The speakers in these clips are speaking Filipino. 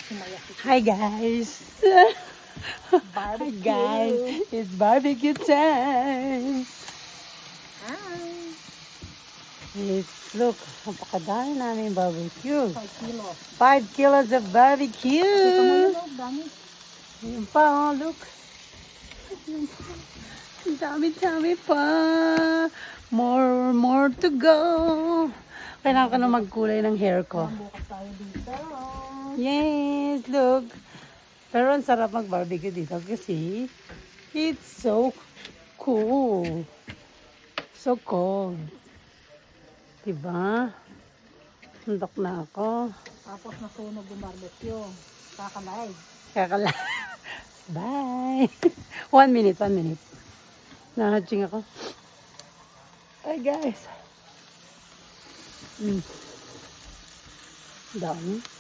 Hi guys. Hi guys. It's barbecue time. Hi. Look, napakadami namin barbecue. 5 kilos. 5 kilos of barbecue. Kita mo yun, oh, dami. Yun pa, oh, look. Ang dami-dami pa. More to go. Kailangan ko na magkulay ng hair ko. Bukas tayo dito. Yes, look. Pero ang sarap mag-barbecue dito kasi it's so cool. So cold. Diba? Nandok na ako. Tapos nasunog yung barbecue. Kakalive. Kakala. Bye. 1 minute. Nahaching ako. Hi guys. Dami.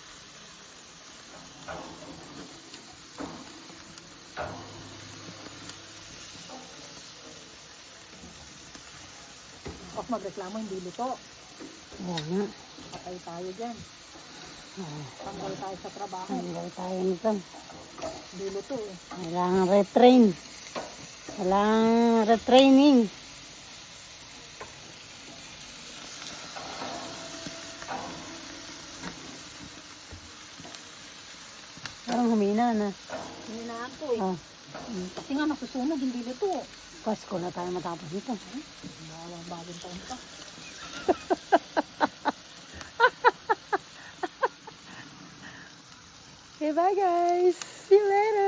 Tapos magreklamo hindi luto. Oo nga. Patay tayo dyan. Tanggal tayo sa trabaho. Hanggang tayo nito. Hindi luto eh. Kailangan retrain. Kailangan retraining. Parang humina na. Hinaan ko eh. Oh, Kasi nga masusunog, hindi luto. Pasko na tayo matapos ito. Bagong taon pa. Okay, bye guys. See you later.